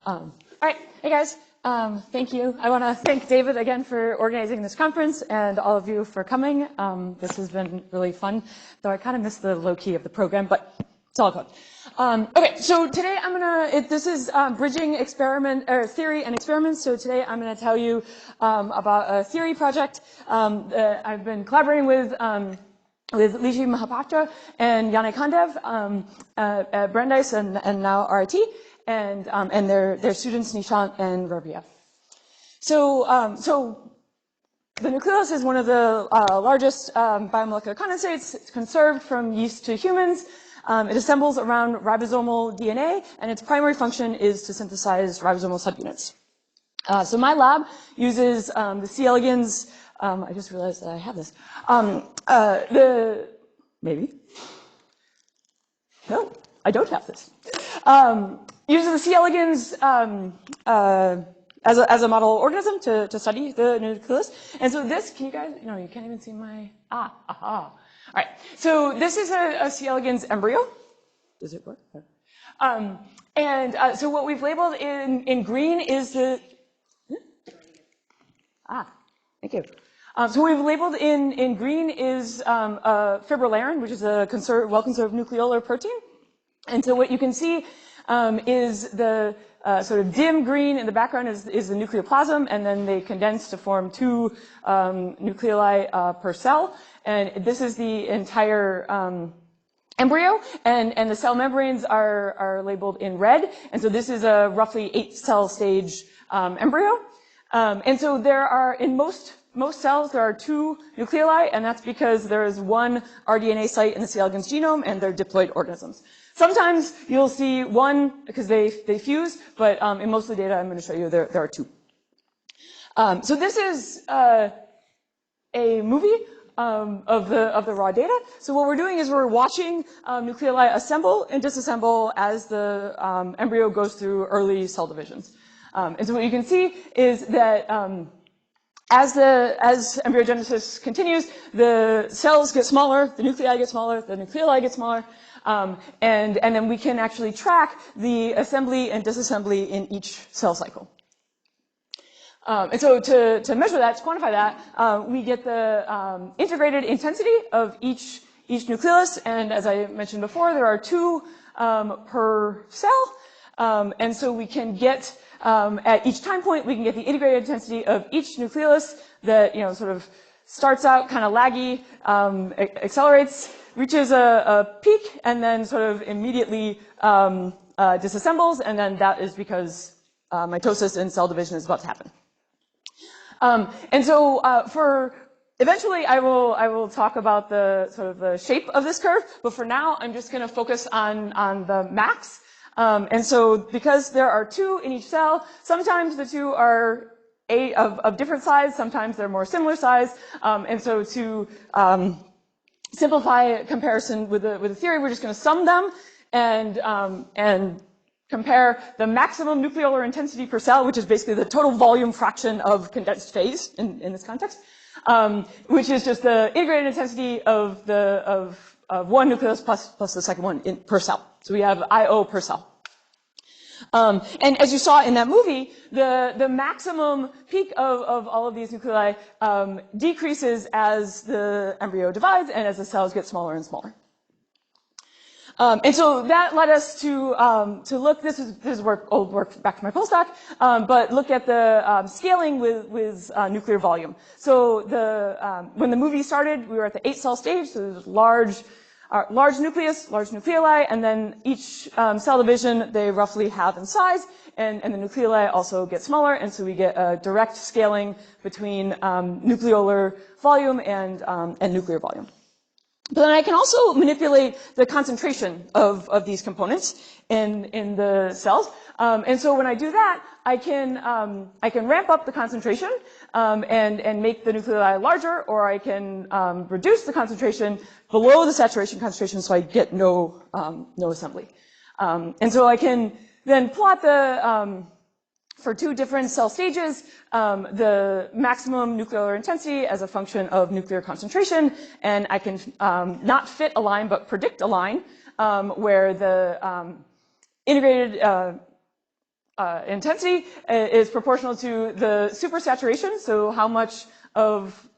All right, hey guys, thank you. I want to thank David again for organizing this conference and all of you for coming. This has been really fun, though I kind of missed the low key of the program, but it's all good. Okay, so today this is bridging theory and experiments. So today I'm gonna tell you about a theory project that I've been collaborating with Lishi Mahapatra and Yannick Kandev at Brandeis and now RIT. And their students Nishant and Rabia. So the nucleolus is one of the largest biomolecular condensates. It's conserved from yeast to humans. It assembles around ribosomal DNA, and its primary function is to synthesize ribosomal subunits. So my lab uses the C. elegans. I just realized that I have this. Maybe. No, I don't have this. Uses the C. elegans as a model organism to study the nucleus. And so this, can you guys, no, you can't even see my, aha. All right, so this is a C. elegans embryo. Does it work? So what we've labeled in green is the, thank you. So what we've labeled in green is fibrillary, which is a well-conserved nucleolar protein. And so what you can see is the sort of dim green in the background is the nucleoplasm, and then they condense to form two nucleoli per cell. And this is the entire embryo, and the cell membranes are labeled in red. And so this is a roughly 8-cell stage embryo. And so there are, in most cells, there are 2 nucleoli, and that's because there is one rDNA site in the C. elegans genome, and they're diploid organisms. Sometimes you'll see one because they fuse, but in most of the data I'm going to show you there are 2. So this is a movie of the raw data. So what we're doing is we're watching nucleoli assemble and disassemble as the embryo goes through early cell divisions. And so what you can see is that as embryogenesis continues, the cells get smaller, the nuclei get smaller, the nucleoli get smaller, and then we can actually track the assembly and disassembly in each cell cycle. And so to measure that, to quantify that, we get the integrated intensity of each nucleolus, and as I mentioned before, there are 2 per cell, and so we can get at each time point, we can get the integrated intensity of each nucleolus that, sort of starts out kind of laggy, accelerates, reaches a peak, and then sort of immediately disassembles, and then that is because mitosis and cell division is about to happen. And so eventually I will talk about the sort of the shape of this curve, but for now I'm just going to focus on the max. And so because there are 2 in each cell, sometimes the 2 are of different size, sometimes they're more similar size. And so to simplify comparison with the theory, we're just going to sum them and compare the maximum nucleolar intensity per cell, which is basically the total volume fraction of condensed phase in this context, which is just the integrated intensity of one nucleus plus the second one per cell. So we have IO per cell. And as you saw in that movie, the maximum peak of all of these nuclei decreases as the embryo divides and as the cells get smaller and smaller. And so that led us to look. This is old work back to my postdoc, but look at the scaling with nuclear volume. So when the movie started, we were at the 8-cell stage, so there's large nucleus, large nucleoli, and then each cell division they roughly halve in size, and the nucleoli also get smaller, and so we get a direct scaling between nucleolar volume and nuclear volume. But then I can also manipulate the concentration of these components in the cells, and so when I do that, I can ramp up the concentration and make the nuclei larger, or I can reduce the concentration below the saturation concentration, so I get no assembly. And so I can then plot for 2 different cell stages, the maximum nuclear intensity as a function of nuclear concentration, and I can not fit a line but predict a line where the integrated intensity is proportional to the supersaturation, so how much of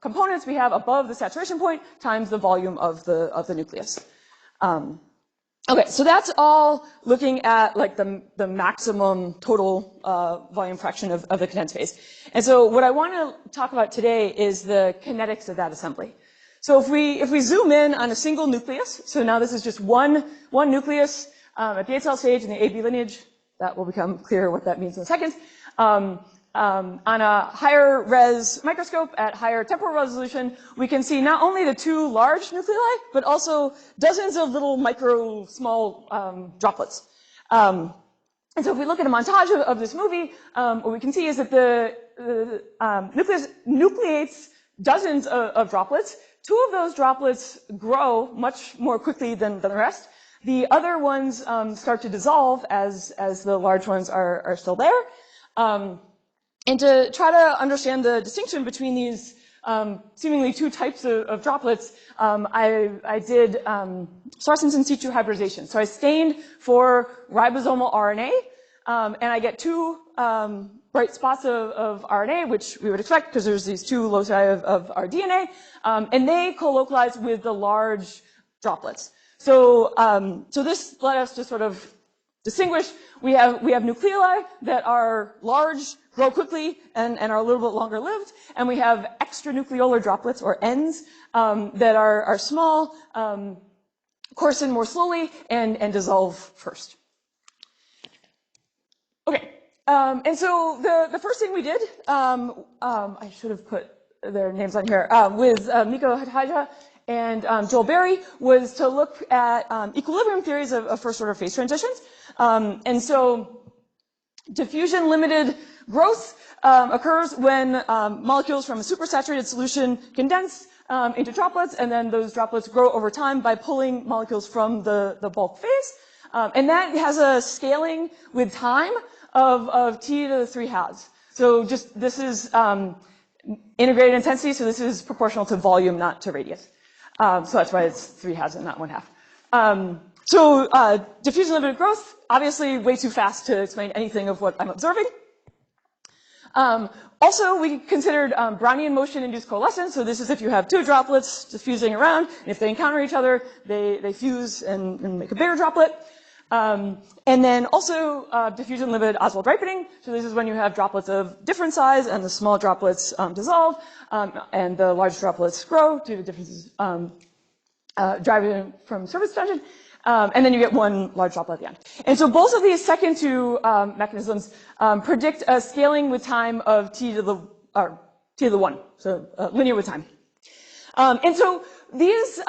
components we have above the saturation point times the volume of the nucleus. Okay, so that's all looking at like the maximum total volume fraction of the condensed phase. And so what I want to talk about today is the kinetics of that assembly. So if we zoom in on a single nucleus, so now this is just one nucleus at the 8 cell stage in the AB lineage. That will become clear what that means in a second. On a higher res microscope at higher temporal resolution, we can see not only the two large nuclei, but also dozens of little small droplets. And so if we look at a montage of this movie, what we can see is that the nucleus nucleates dozens of droplets. Two of those droplets grow much more quickly than the rest. The other ones start to dissolve as the large ones are still there. And to try to understand the distinction between these seemingly two types of droplets, I did fluorescence in situ hybridization. So I stained for ribosomal RNA, and I get two bright spots of RNA, which we would expect because there's these two loci of our DNA, and they co-localize with the large droplets. So, so this let us just sort of distinguish. We have nucleoli that are large, grow quickly, and are a little bit longer lived, and we have extranucleolar droplets, or ends, that are small, coarsen more slowly, and dissolve first. Okay, and so the first thing we did, I should have put their names on here, with Miko Hadhaja and Joel Berry, was to look at equilibrium theories of first order phase transitions. And so diffusion-limited growth occurs when molecules from a supersaturated solution condense into droplets, and then those droplets grow over time by pulling molecules from the bulk phase. And that has a scaling with time of t to the 3 halves. So just this is integrated intensity, so this is proportional to volume, not to radius. So that's why it's 3 halves and not 1/2. So diffusion-limited growth, obviously way too fast to explain anything of what I'm observing. Also, we considered Brownian motion-induced coalescence. So this is if you have two droplets diffusing around, and if they encounter each other, they fuse and make a bigger droplet. And then also diffusion-limited Oswald ripening. So this is when you have droplets of different size, and the small droplets dissolve, and the large droplets grow due to differences driving from surface tension. And then you get one large droplet at the end. And so both of these second two mechanisms predict a scaling with time of t to the 1, so linear with time. And so these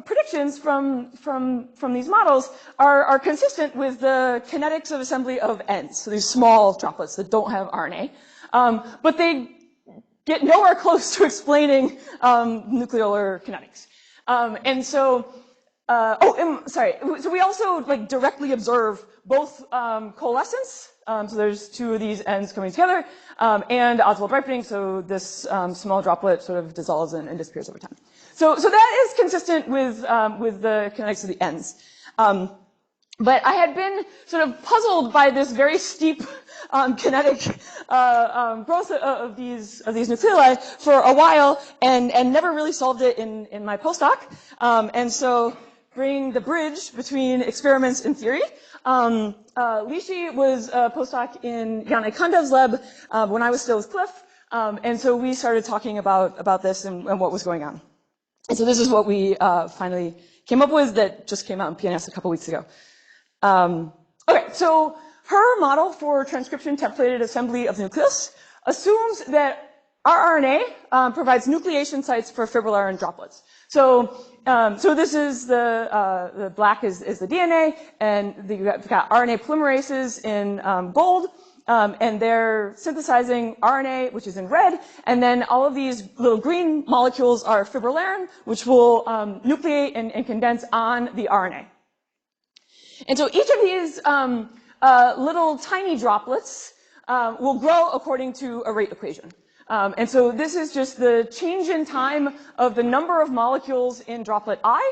predictions from these models are consistent with the kinetics of assembly of ends, so these small droplets that don't have RNA, but they get nowhere close to explaining nucleolar kinetics. And so so we also like directly observe both coalescence, so there's two of these ends coming together, and Oswald ripening, so this small droplet sort of dissolves and disappears over time. So that is consistent with the kinetics of the ends. But I had been sort of puzzled by this very steep kinetic growth of these nucleoli for a while, and never really solved it in my postdoc. And so bringing the bridge between experiments and theory. Lishi was a postdoc in Janne Kandev's lab when I was still with Cliff, and so we started talking about this and what was going on. And so this is what we finally came up with that just came out in PNAS a couple weeks ago. Okay, so her model for transcription templated assembly of the nucleus assumes that rRNA provides nucleation sites for fibrillar and droplets. So this is the black is the DNA, and you've got RNA polymerases in gold, and they're synthesizing RNA, which is in red, and then all of these little green molecules are fibrillarin, which will nucleate and condense on the RNA. And so each of these little tiny droplets will grow according to a rate equation. And so this is just the change in time of the number of molecules in droplet I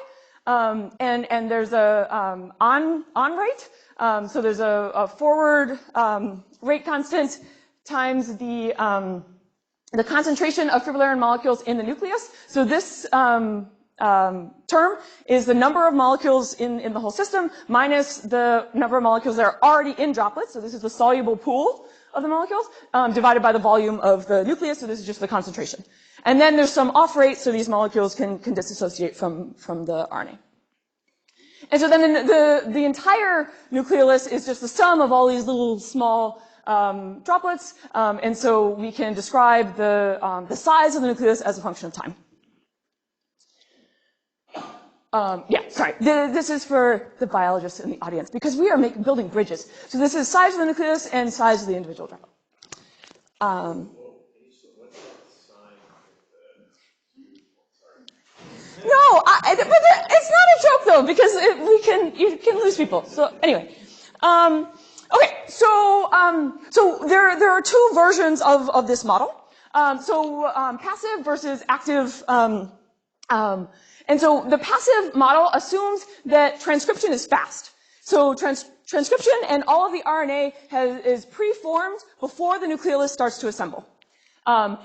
and there's a on rate. So there's a forward rate constant times the concentration of fibrillary molecules in the nucleus. So this term is the number of molecules in the whole system minus the number of molecules that are already in droplets. So this is the soluble pool of the molecules divided by the volume of the nucleus. So this is just the concentration. And then there's some off rate, so these molecules can dissociate from the RNA. And so then the entire nucleolus is just the sum of all these little small droplets, and so we can describe the size of the nucleus as a function of time. Yeah, sorry. This is for the biologists in the audience because we are building bridges. So this is size of the nucleus and size of the individual droplet. No, but it's not a joke though because you can lose people. So anyway, okay. So there are two versions of this model. Passive versus active. And so the passive model assumes that transcription is fast. So transcription and all of the RNA is preformed before the nucleolus starts to assemble. And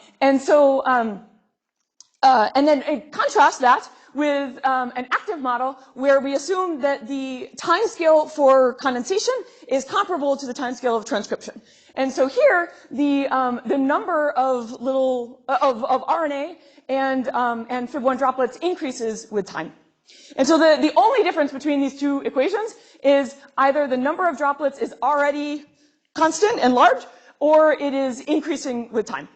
then contrast that with an active model where we assume that the time scale for condensation is comparable to the time scale of transcription. And so here, the number of RNA and Fib1 droplets increases with time. And so the only difference between these two equations is either the number of droplets is already constant and large, or it is increasing with time.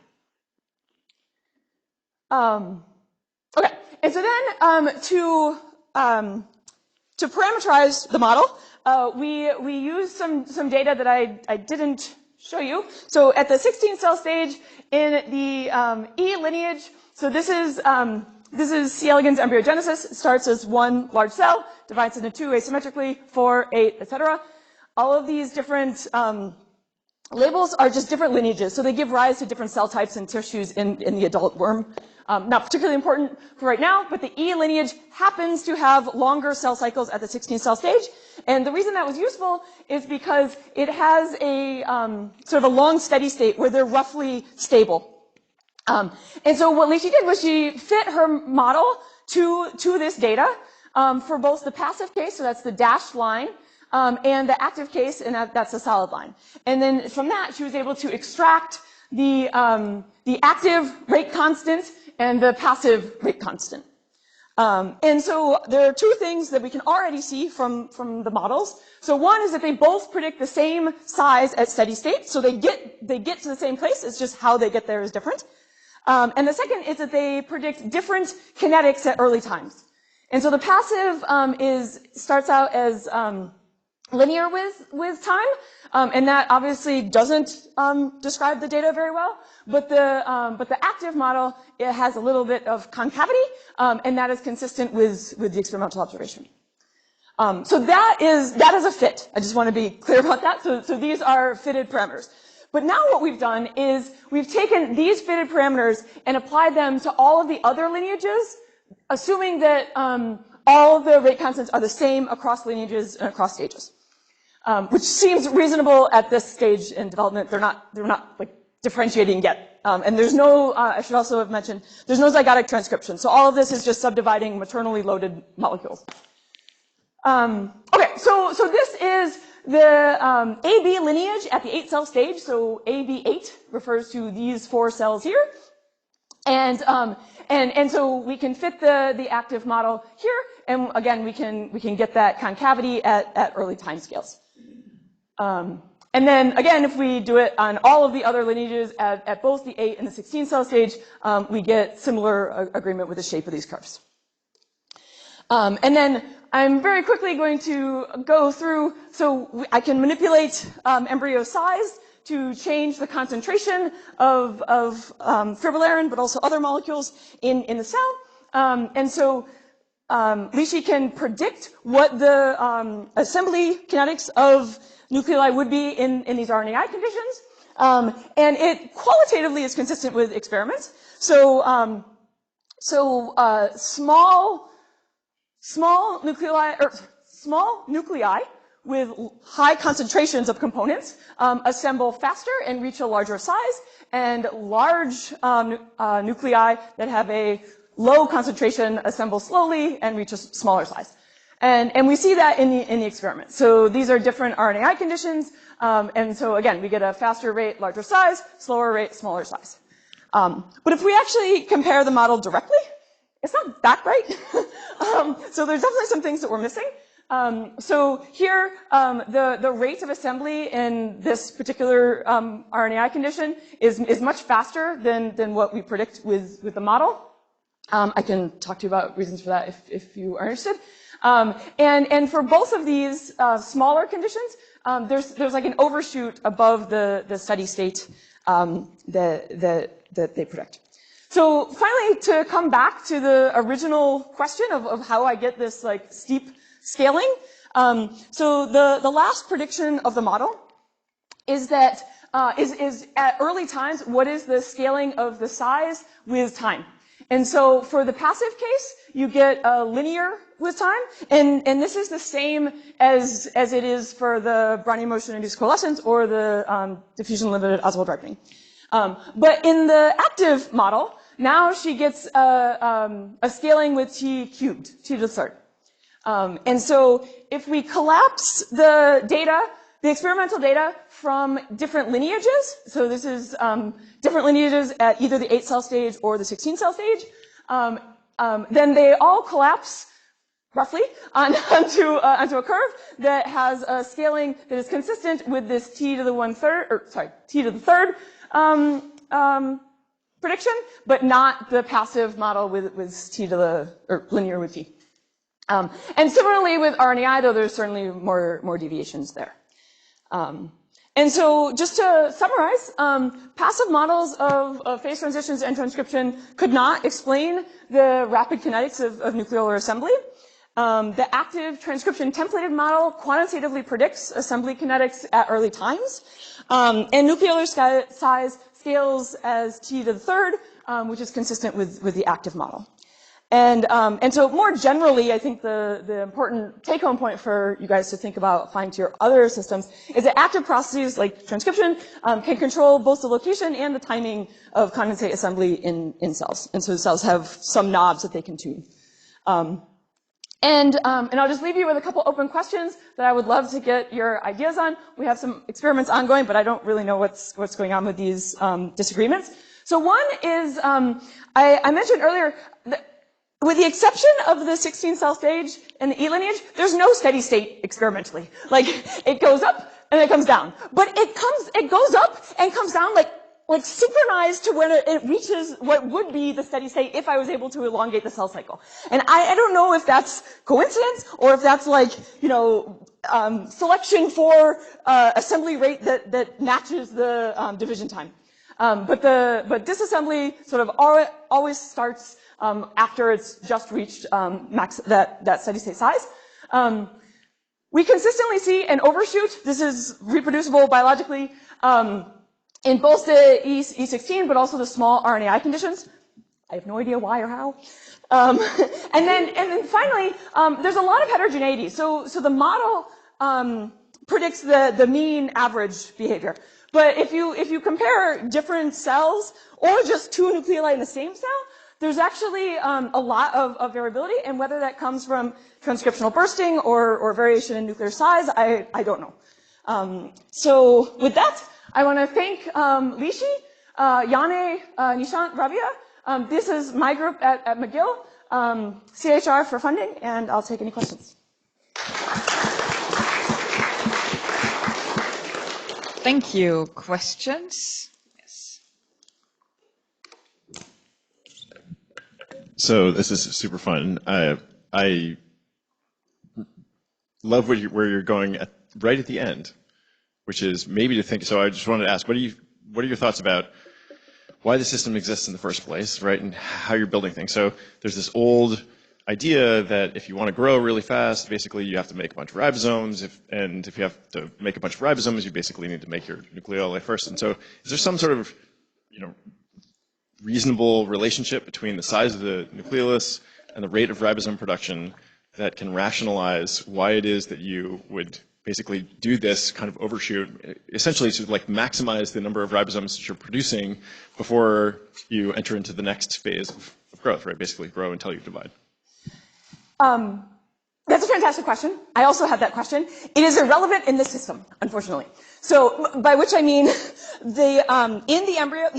Okay, and so then to parameterize the model, we use some data that I didn't show you. So at the 16-cell stage in the E lineage, so this is C. elegans embryogenesis. It starts as one large cell, divides into two asymmetrically, 4, 8, etc. All of these different labels are just different lineages, so they give rise to different cell types and tissues in the adult worm. Not particularly important for right now, but the E lineage happens to have longer cell cycles at the 16-cell stage. And the reason that was useful is because it has a sort of a long steady state where they're roughly stable. And so what Lishi did was she fit her model to this data for both the passive case, so that's the dashed line, and the active case, and that's the solid line. And then from that, she was able to extract the active rate constant and the passive rate constant. And so there are two things that we can already see from the models. So one is that they both predict the same size at steady state, so they get to the same place. It's just how they get there is different. And the second is that they predict different kinetics at early times. And so the passive starts out as linear with time, and that obviously doesn't describe the data very well. But the active model, it has a little bit of concavity, and that is consistent with the experimental observation. So that is a fit. I just want to be clear about that. So these are fitted parameters. But now what we've done is we've taken these fitted parameters and applied them to all of the other lineages, assuming that all of the rate constants are the same across lineages and across stages, which seems reasonable at this stage in development. They're not like differentiating yet, and there's no. I should also have mentioned there's no zygotic transcription. So all of this is just subdividing maternally loaded molecules. Okay, so this is the AB lineage at the 8-cell stage. So AB8 refers to these 4 cells here, and so we can fit the active model here, and again we can get that concavity at early time scales. And then again, if we do it on all of the other lineages at both the 8 and the 16-cell stage, we get similar agreement with the shape of these curves. And then I'm very quickly going to go through, so I can manipulate embryo size to change the concentration of fibrillarin, but also other molecules in the cell. And so Lishi can predict what the assembly kinetics of nuclei would be in these RNAi conditions. And it qualitatively is consistent with experiments. So small small nuclei with high concentrations of components assemble faster and reach a larger size, and large nuclei that have a low concentration assemble slowly and reach a smaller size. And we see that in the experiment. So these are different RNAi conditions. And so again, we get a faster rate, larger size, slower rate, smaller size. But if we actually compare the model directly, it's not that great. So there's definitely some things that we're missing. So here, the rate of assembly in this particular RNAi condition is much faster than what we predict with the model. I can talk to you about reasons for that if you are interested. And for both of these smaller conditions, there's like an overshoot above the steady state that they predict. So finally, to come back to the original question of how I get this like steep scaling. So the last prediction of the model is that is at early times, what is the scaling of the size with time? And so for the passive case, you get linear with time, and this is the same as it is for the Brownian motion-induced coalescence or the diffusion-limited Oswald ripening. But in the active model, now she gets a scaling with t cubed, t to the third. And so if we collapse the data, the experimental data from different lineages, so this is different lineages at either the 8-cell stage or the 16-cell stage, then they all collapse roughly onto a curve that has a scaling that is consistent with this t to the 1/3, or sorry, t to the third prediction, but not the passive model with t to the, or linear with t. And similarly with RNAi, though there's certainly more deviations there. And so just to summarize, passive models of phase transitions and transcription could not explain the rapid kinetics of nucleolar assembly. The active transcription templated model quantitatively predicts assembly kinetics at early times. And nucleolar size scales as t to the third, which is consistent with the active model. And so more generally, I think the important take-home point for you guys to think about applying to your other systems is that active processes like transcription can control both the location and the timing of condensate assembly in cells. And so cells have some knobs that they can tune. And I'll just leave you with a couple open questions that I would love to get your ideas on. We have some experiments ongoing, but I don't really know what's going on with these disagreements. So one is, I mentioned earlier that with the exception of the 16-cell stage and the E lineage, there's no steady state experimentally. Like, it goes up and it comes down. But it goes up and comes down like synchronized to when it reaches what would be the steady state if I was able to elongate the cell cycle. And I don't know if that's coincidence or if that's like, selection for assembly rate that matches the division time. But disassembly sort of always starts after it's just reached that steady state size. We consistently see an overshoot. This is reproducible biologically in both the E16, but also the small RNAi conditions. I have no idea why or how. And then finally, there's a lot of heterogeneity. So the model predicts the mean average behavior. But if you compare different cells or just two nuclei in the same cell, there's actually a lot of variability, and whether that comes from transcriptional bursting or variation in nuclear size, I don't know. So with that, I want to thank Lishi, Yane, Nishant, Rabia. This is my group at McGill, CHR for funding, and I'll take any questions. Thank you. Questions? Yes. So this is super fun. I love where you're going right at the end, which is maybe to think. So I just wanted to ask, what are your thoughts about why the system exists in the first place, right, and how you're building things? So there's this old idea that if you want to grow really fast, basically you have to make a bunch of ribosomes, and if you have to make a bunch of ribosomes, you basically need to make your nucleoli first. And so is there some sort of, reasonable relationship between the size of the nucleolus and the rate of ribosome production that can rationalize why it is that you would basically do this kind of overshoot, essentially to like maximize the number of ribosomes that you're producing before you enter into the next phase of growth, right? Basically grow until you divide. That's a fantastic question. I also had that question. It is irrelevant in this system, unfortunately. So by which I mean in the embryo,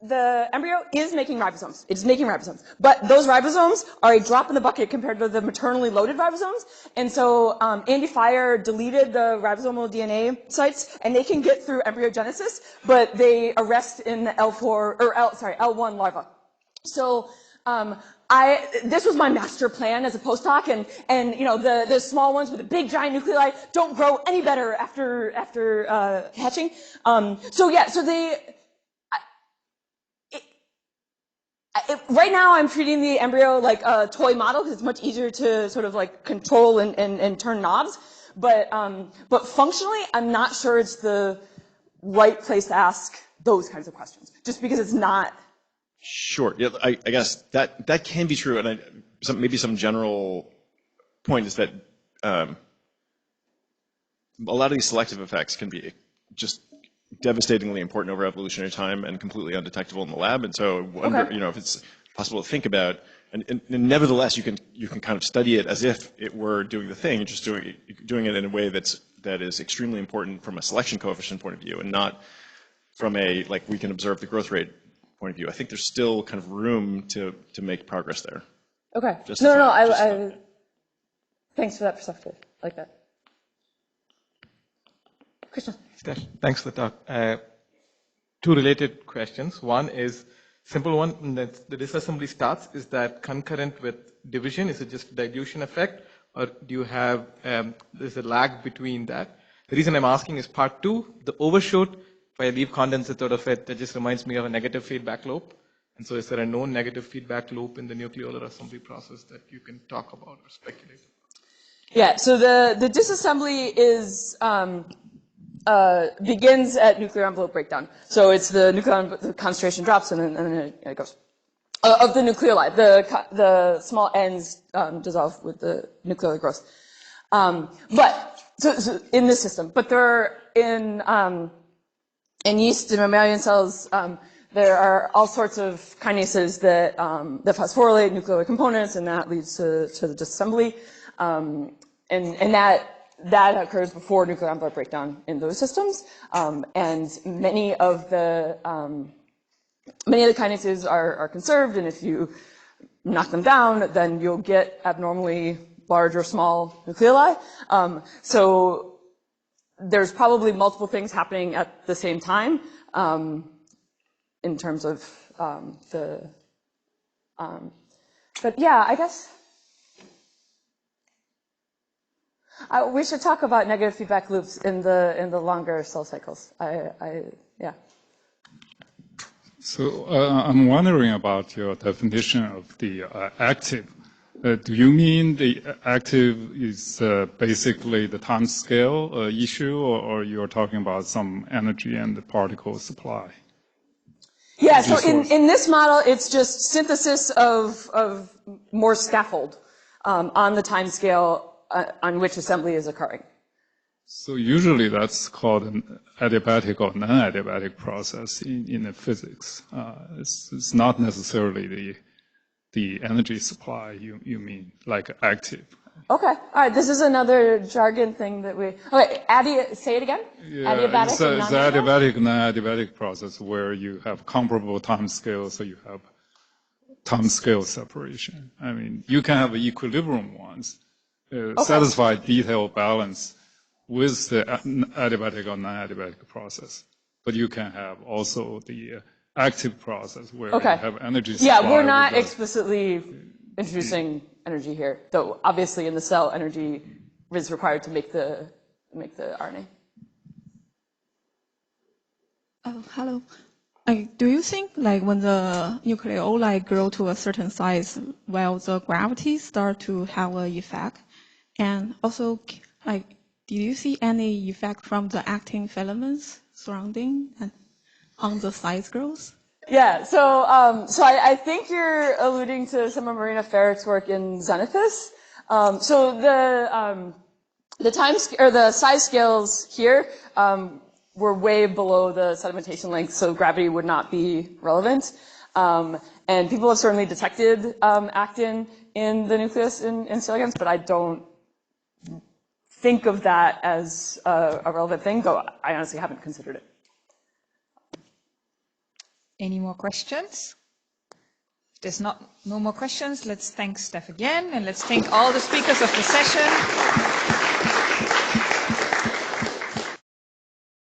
the embryo is making ribosomes. It's making ribosomes. But those ribosomes are a drop in the bucket compared to the maternally loaded ribosomes. And so Andy Fire deleted the ribosomal DNA sites, and they can get through embryogenesis, but they arrest in the L1 larva. So this was my master plan as a postdoc, and you know the small ones with the big giant nuclei don't grow any better after hatching. Right now, I'm treating the embryo like a toy model because it's much easier to sort of like control and turn knobs. But functionally, I'm not sure it's the right place to ask those kinds of questions, just because it's not. Sure. Yeah, I guess that can be true, and maybe some general point is that a lot of these selective effects can be just devastatingly important over evolutionary time and completely undetectable in the lab. And so, I wonder, you know, if it's possible to think about, and nevertheless, you can kind of study it as if it were doing the thing, just doing it in a way that is extremely important from a selection coefficient point of view, and not from a like we can observe the growth rate point of view. I think there's still kind of room to make progress there. Okay. I thanks for that perspective. I like that. Christian. Steph, thanks for the talk. Two related questions. One is simple one. When the disassembly starts, is that concurrent with division? Is it just dilution effect, or do you have there's a lag between that? The reason I'm asking is part two, the overshoot. If I leave condensates out of it, that just reminds me of a negative feedback loop. And so is there a known negative feedback loop in the nucleolar assembly process that you can talk about or speculate about? Yeah, so the disassembly is begins at nuclear envelope breakdown. So it's the nuclear concentration drops and then it goes. Of the nucleoli, the small ends dissolve with the nuclear growth. But so in this system, but there are in yeast and mammalian cells, there are all sorts of kinases that phosphorylate nuclear components, and that leads to the disassembly. And that occurs before nuclear envelope breakdown in those systems. And many of the kinases are conserved, and if you knock them down, then you'll get abnormally large or small nucleoli. So there's probably multiple things happening at the same time in terms of but yeah, I guess we should talk about negative feedback loops in the longer cell cycles. Yeah. So I'm wondering about your definition of the active. Do you mean the active is basically the time scale issue, or you're talking about some energy and the particle supply? Yeah, so in this model, it's just synthesis of more scaffold on the time scale on which assembly is occurring. So usually that's called an adiabatic or non-adiabatic process in the physics. It's not necessarily the energy supply you mean, like active. Okay, all right, this is another jargon thing that we, okay, say it again? Yeah, adiabatic it's an adiabatic, non-adiabatic process where you have comparable time scales, so you have time scale separation. I mean, you can have equilibrium ones, satisfy detailed balance with the adiabatic or non-adiabatic process, but you can have also the active process where you have energy supply. Yeah, we're not explicitly introducing energy here, though obviously in the cell energy is required to make the RNA. Hello. Do you think like when the nucleoli grow to a certain size, will the gravity start to have an effect? And also, like, do you see any effect from the actin filaments surrounding and on the size growth? Yeah, so I think you're alluding to some of Marina Ferrick's work in Xenithus. So the the size scales here were way below the sedimentation length, so gravity would not be relevant. And people have certainly detected actin in the nucleus in C. elegans, but I don't think of that as a relevant thing, though I honestly haven't considered it. Any more questions? If there's no more questions, let's thank Steph again, and let's thank all the speakers of the session.